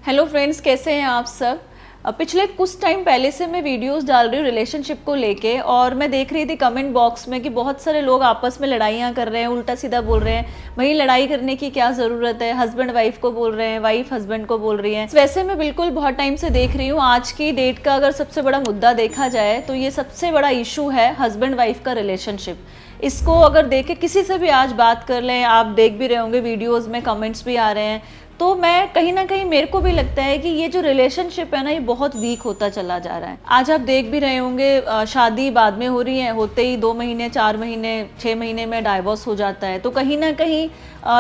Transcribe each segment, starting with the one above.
Hello friends, कैसे हैं आप सब। पिछले कुछ टाइम पहले से मैं वीडियोस डाल रही हूँ रिलेशनशिप को लेके, और मैं देख रही थी कमेंट बॉक्स में कि बहुत सारे लोग आपस में लड़ाइयाँ कर रहे हैं, उल्टा सीधा बोल रहे हैं। वही लड़ाई करने की क्या ज़रूरत है, हस्बैंड वाइफ को बोल रहे हैं, वाइफ हस्बैंड को बोल रही है। वैसे मैं बिल्कुल बहुत टाइम से देख रही हूँ, आज की डेट का अगर सबसे बड़ा मुद्दा देखा जाए तो ये सबसे बड़ा इशू है हस्बैंड वाइफ का रिलेशनशिप। इसको अगर देखे किसी से भी आज बात कर लें, आप देख भी रहे होंगे वीडियोस में कमेंट्स भी आ रहे हैं, तो मैं कहीं ना कहीं मेरे को भी लगता है कि ये जो रिलेशनशिप है ना, ये बहुत वीक होता चला जा रहा है। आज आप देख भी रहे होंगे शादी बाद में हो रही है, होते ही 2 महीने 4 महीने 6 महीने में डाइवोर्स हो जाता है। तो कहीं ना कहीं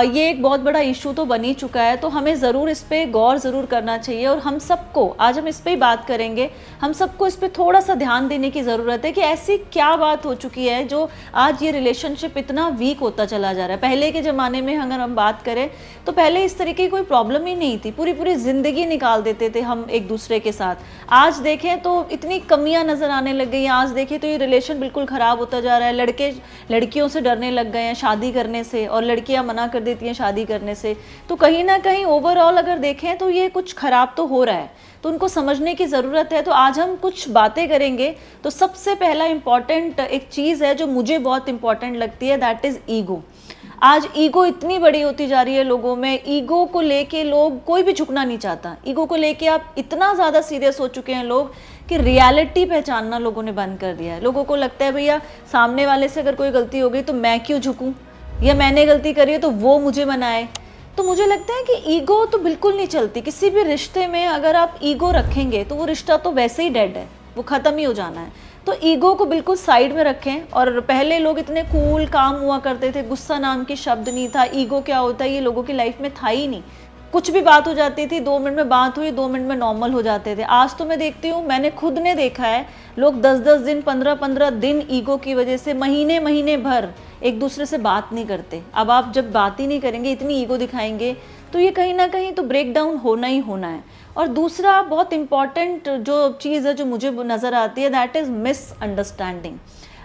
ये एक बहुत बड़ा इशू तो बन ही चुका है। तो हमें ज़रूर इस पर गौर ज़रूर करना चाहिए, और हम सबको आज हम इस पर ही बात करेंगे। हम सबको इस पर थोड़ा सा ध्यान देने की ज़रूरत है कि ऐसी क्या बात हो चुकी है जो आज ये रिलेशनशिप इतना वीक होता चला जा रहा है। पहले के ज़माने में अगर हम बात करें तो पहले इस तरीके की कोई प्रॉब्लम ही नहीं थी, पूरी पूरी ज़िंदगी निकाल देते थे हम एक दूसरे के साथ। आज देखें तो इतनी कमियां नज़र आने लग गई हैं। आज देखें तो ये रिलेशन बिल्कुल ख़राब होता जा रहा है। लड़के लड़कियों से डरने लग गए हैं शादी करने से, और लड़कियां मना कर देती हैं शादी करने से। तो कहीं ना कहीं ओवरऑल अगर देखें तो ये कुछ ख़राब तो हो रहा है, तो उनको समझने की ज़रूरत है। तो आज हम कुछ बातें करेंगे। तो सबसे पहला इम्पॉर्टेंट एक चीज़ है जो मुझे बहुत इंपॉर्टेंट लगती है, दैट इज़ ईगो। आज ईगो इतनी बड़ी होती जा रही है लोगों में। ईगो को लेके लोग, कोई भी झुकना नहीं चाहता। ईगो को लेके आप इतना ज़्यादा सीरियस हो चुके हैं लोग कि रियलिटी पहचानना लोगों ने बंद कर दिया है। लोगों को लगता है भैया सामने वाले से अगर कोई गलती हो गई तो मैं क्यों झुकूं, या मैंने गलती करी है तो वो मुझे मनाए। तो मुझे लगता है कि ईगो तो बिल्कुल नहीं चलती किसी भी रिश्ते में। अगर आप ईगो रखेंगे तो वो रिश्ता तो वैसे ही डेड है, वो ख़त्म ही हो जाना है। तो ईगो को बिल्कुल साइड में रखें। और पहले लोग इतने कूल काम हुआ करते थे, गुस्सा नाम की शब्द नहीं था। ईगो क्या होता है ये लोगों की लाइफ में था ही नहीं। कुछ भी बात हो जाती थी, 2 मिनट में बात हुई, 2 मिनट में नॉर्मल हो जाते थे। आज तो मैं देखती हूँ, मैंने खुद ने देखा है, लोग 10-10 दिन 15-15 दिन ईगो की वजह से महीने महीने भर एक दूसरे से बात नहीं करते। अब आप जब बात ही नहीं करेंगे, इतनी ईगो दिखाएंगे, तो ये कहीं ना कहीं तो ब्रेक डाउन होना ही होना है। और दूसरा बहुत इंपॉर्टेंट जो चीज़ है जो मुझे नज़र आती है, दैट इज़ मिसअंडरस्टैंडिंग।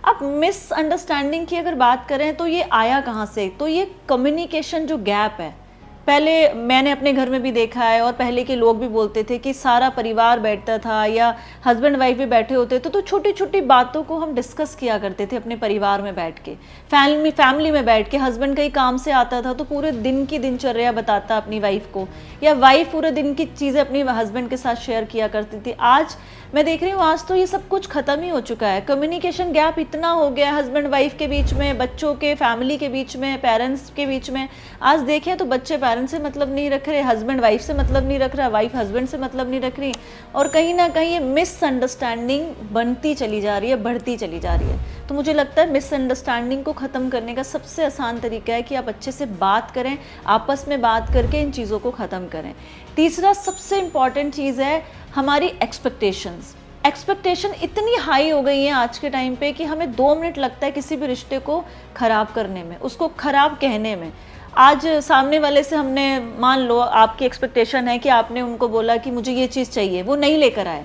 अब मिसअंडरस्टैंडिंग की अगर बात करें तो ये आया कहाँ से, तो ये कम्युनिकेशन जो गैप है। पहले मैंने अपने घर में भी देखा है, और पहले के लोग भी बोलते थे कि सारा परिवार बैठता था या हस्बैंड वाइफ भी बैठे होते थे, तो छोटी छोटी बातों को हम डिस्कस किया करते थे अपने परिवार में बैठ के, फैमिली में बैठ के। हस्बैंड कहीं काम से आता था तो पूरे दिन की दिनचर्या बताता अपनी वाइफ को, या वाइफ पूरे दिन की चीज़ें अपनी हस्बैंड के साथ शेयर किया करती थी। आज मैं देख रही हूँ, आज तो ये सब कुछ ख़त्म ही हो चुका है। कम्युनिकेशन गैप इतना हो गया है हस्बैंड वाइफ के बीच में, बच्चों के, फैमिली के बीच में, पेरेंट्स के बीच में। आज देखें तो बच्चे पेरेंट्स से मतलब नहीं रख रहे, हस्बैंड वाइफ से मतलब नहीं रख रहा, वाइफ हस्बैंड से मतलब नहीं रख रही, और कहीं ना कहीं ये मिसअंडरस्टैंडिंग बनती चली जा रही है, बढ़ती चली जा रही है। तो मुझे लगता है मिसअंडरस्टैंडिंग को ख़त्म करने का सबसे आसान तरीका है कि आप अच्छे से बात करें, आपस में बात करके इन चीज़ों को ख़त्म करें। तीसरा सबसे इम्पॉर्टेंट चीज़ है हमारी एक्सपेक्टेशन इतनी हाई हो गई है आज के टाइम पे कि हमें 2 मिनट लगता है किसी भी रिश्ते को ख़राब करने में, उसको ख़राब कहने में। आज सामने वाले से हमने, मान लो आपकी एक्सपेक्टेशन है कि आपने उनको बोला कि मुझे ये चीज़ चाहिए, वो नहीं लेकर आए,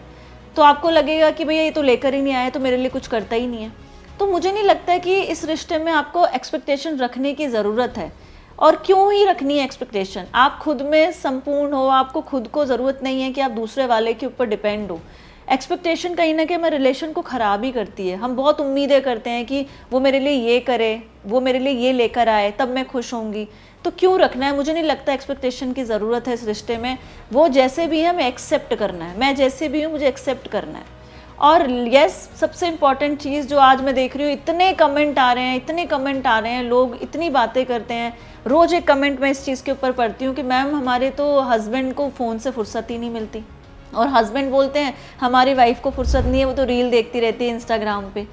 तो आपको लगेगा कि भैया ये तो लेकर ही नहीं आया, तो मेरे लिए कुछ करता ही नहीं है। तो मुझे नहीं लगता है कि इस रिश्ते में आपको एक्सपेक्टेशन रखने की ज़रूरत है। और क्यों ही रखनी है एक्सपेक्टेशन, आप खुद में संपूर्ण हो, आपको खुद को ज़रूरत नहीं है कि आप दूसरे वाले के ऊपर डिपेंड हो। एक्सपेक्टेशन कहीं ना कहीं हमारे रिलेशन को ख़राब ही करती है। हम बहुत उम्मीदें करते हैं कि वो मेरे लिए ये करे, वो मेरे लिए ये लेकर आए, तब मैं खुश होंगी। तो क्यों रखना है, मुझे नहीं लगता एक्सपेक्टेशन की ज़रूरत है इस रिश्ते में। वो जैसे भी है हमें एक्सेप्ट करना है, मैं जैसे भी हूँ मुझे एक्सेप्ट करना है। और यस, सबसे इम्पॉर्टेंट चीज़ जो आज मैं देख रही हूँ, इतने कमेंट आ रहे हैं, इतने कमेंट आ रहे हैं, लोग इतनी बातें करते हैं। रोज़ एक कमेंट मैं इस चीज़ के ऊपर पढ़ती हूँ कि मैम हमारे तो हस्बैंड को फ़ोन से फुर्सत ही नहीं मिलती, और हस्बैंड बोलते हैं हमारी वाइफ को फुर्सत नहीं है, वो तो रील देखती रहती है इंस्टाग्राम पे।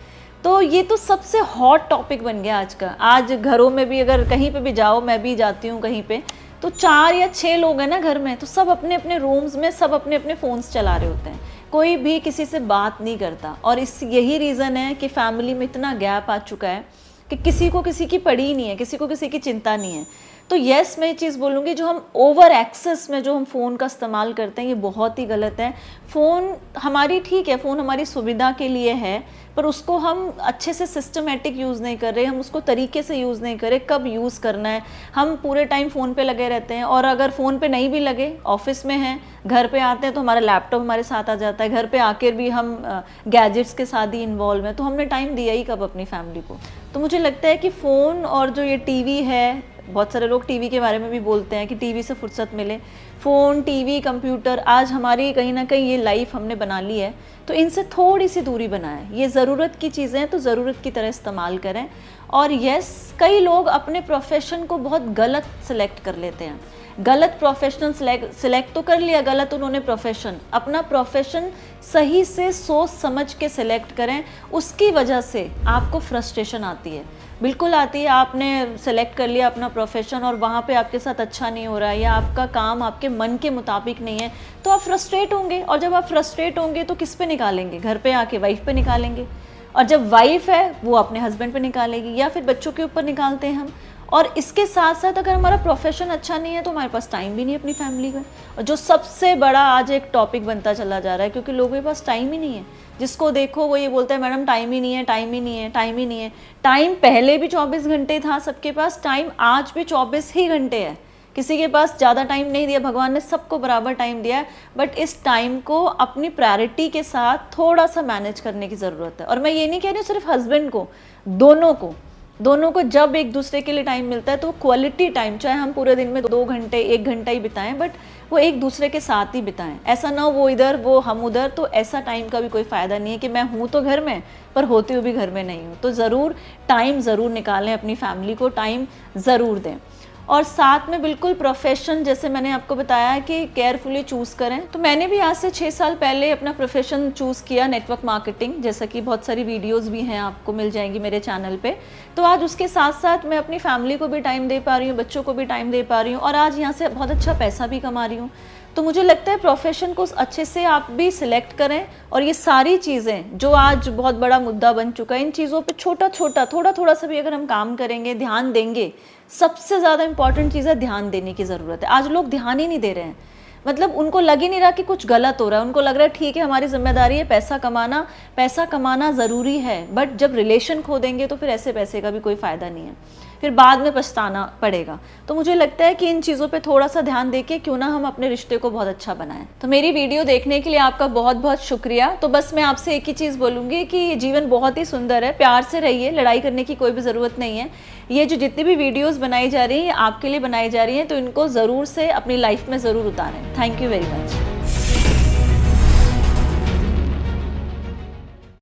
तो ये तो सबसे हॉट टॉपिक बन गया आज का। आज घरों में भी अगर कहीं पे भी जाओ, मैं भी जाती हूँ कहीं पे, तो 4 या 6 लोग हैं ना घर में, तो सब अपने अपने रूम्स में सब अपने अपने फ़ोन्स चला रहे होते हैं, कोई भी किसी से बात नहीं करता। और इस यही रीज़न है कि फैमिली में इतना गैप आ चुका है कि किसी को किसी की पड़ी ही नहीं है, किसी को किसी की चिंता नहीं है। तो यस, मैं ये चीज़ बोलूँगी, जो हम ओवर एक्सेस में जो हम फ़ोन का इस्तेमाल करते हैं ये बहुत ही गलत है। फ़ोन हमारी, ठीक है, फ़ोन हमारी सुविधा के लिए है, पर उसको हम अच्छे से सिस्टमेटिक यूज़ नहीं कर रहे, हम उसको तरीके से यूज़ नहीं कर रहे। कब यूज़ करना है, हम पूरे टाइम फ़ोन पे लगे रहते हैं, और अगर फ़ोन पे नहीं भी लगे, ऑफिस में हैं, घर पे आते हैं तो हमारा लैपटॉप हमारे साथ आ जाता है, घर पे आकर भी हम गैजेट्स के साथ ही इन्वॉल्व हैं, तो हमने टाइम दिया ही कब अपनी फैमिली को। तो मुझे लगता है कि फ़ोन और जो ये टीवी है, बहुत सारे लोग टीवी के बारे में भी बोलते हैं कि टीवी से फुर्सत मिले। फ़ोन, टीवी, कंप्यूटर आज हमारी कहीं ना कहीं ये लाइफ हमने बना ली है, तो इनसे थोड़ी सी दूरी बनाएं। ये ज़रूरत की चीज़ें हैं तो ज़रूरत की तरह इस्तेमाल करें। और यस, कई लोग अपने प्रोफेशन को बहुत गलत सिलेक्ट कर लेते हैं। गलत प्रोफेशनल सिलेक्ट तो कर लिया, गलत उन्होंने प्रोफेशन। अपना प्रोफेशन सही से सोच समझ के सिलेक्ट करें, उसकी वजह से आपको फ्रस्ट्रेशन आती है, बिल्कुल आती है। आपने सेलेक्ट कर लिया अपना प्रोफेशन और वहाँ पे आपके साथ अच्छा नहीं हो रहा है, या आपका काम आपके मन के मुताबिक नहीं है, तो आप फ्रस्ट्रेट होंगे। और जब आप फ्रस्ट्रेट होंगे तो किस पे निकालेंगे? घर पे आके वाइफ पे निकालेंगे, और जब वाइफ है वो अपने हस्बैंड पे निकालेगी, या फिर बच्चों के ऊपर निकालते हैं हम। और इसके साथ साथ अगर हमारा प्रोफेशन अच्छा नहीं है तो हमारे पास टाइम भी नहीं है अपनी फैमिली का, और जो सबसे बड़ा आज एक टॉपिक बनता चला जा रहा है, क्योंकि लोगों के पास टाइम ही नहीं है। जिसको देखो वो ये बोलता है, मैडम टाइम ही नहीं है, टाइम ही नहीं है, टाइम ही नहीं है। टाइम पहले भी 24 घंटे था सबके पास, टाइम आज भी 24 ही घंटे है। किसी के पास ज़्यादा टाइम नहीं दिया, भगवान ने सबको बराबर टाइम दिया है, बट इस टाइम को अपनी प्रायोरिटी के साथ थोड़ा सा मैनेज करने की ज़रूरत है। और मैं ये नहीं कह रही हूँ सिर्फ हस्बैंड को, दोनों को जब एक दूसरे के लिए टाइम मिलता है तो क्वालिटी टाइम, चाहे हम पूरे दिन में 2 घंटे 1 घंटा ही बिताएं, बट वो एक दूसरे के साथ ही बिताएं। ऐसा ना हो वो इधर वो हम उधर, तो ऐसा टाइम का भी कोई फ़ायदा नहीं है कि मैं हूँ तो घर में पर होती हुई भी घर में नहीं हूँ। तो ज़रूर टाइम ज़रूर निकालें, अपनी फैमिली को टाइम ज़रूर दें। और साथ में बिल्कुल प्रोफेशन, जैसे मैंने आपको बताया कि केयरफुली चूज़ करें। तो मैंने भी आज से 6 साल पहले अपना प्रोफेशन चूज़ किया, नेटवर्क मार्केटिंग, जैसा कि बहुत सारी वीडियोस भी हैं, आपको मिल जाएंगी मेरे चैनल पे। तो आज उसके साथ साथ मैं अपनी फैमिली को भी टाइम दे पा रही हूँ, बच्चों को भी टाइम दे पा रही हूँ, और आज यहाँ से बहुत अच्छा पैसा भी कमा रही हूँ। तो मुझे लगता है प्रोफेशन को अच्छे से आप भी सिलेक्ट करें, और ये सारी चीज़ें जो आज बहुत बड़ा मुद्दा बन चुका है, इन चीज़ों पे छोटा छोटा थोड़ा सा भी अगर हम काम करेंगे, ध्यान देंगे, सबसे ज़्यादा इंपॉर्टेंट चीज़ है ध्यान देने की ज़रूरत है। आज लोग ध्यान ही नहीं दे रहे हैं, मतलब उनको लग ही नहीं रहा कि कुछ गलत हो रहा है। उनको लग रहा है ठीक है हमारी जिम्मेदारी है पैसा कमाना ज़रूरी है, बट जब रिलेशन खो देंगे तो फिर ऐसे पैसे का भी कोई फ़ायदा नहीं है, फिर बाद में पछताना पड़ेगा। तो मुझे लगता है कि इन चीज़ों पे थोड़ा सा ध्यान देके क्यों ना हम अपने रिश्ते को बहुत अच्छा बनाएं। तो मेरी वीडियो देखने के लिए आपका बहुत बहुत शुक्रिया। तो बस मैं आपसे एक ही चीज़ बोलूँगी कि जीवन बहुत ही सुंदर है, प्यार से रहिए, लड़ाई करने की कोई भी ज़रूरत नहीं है। ये जो जितनी भी वीडियोज़ बनाई जा रही हैं आपके लिए बनाई जा रही हैं, तो इनको ज़रूर से अपनी लाइफ में ज़रूर उतारें। Thank you very much.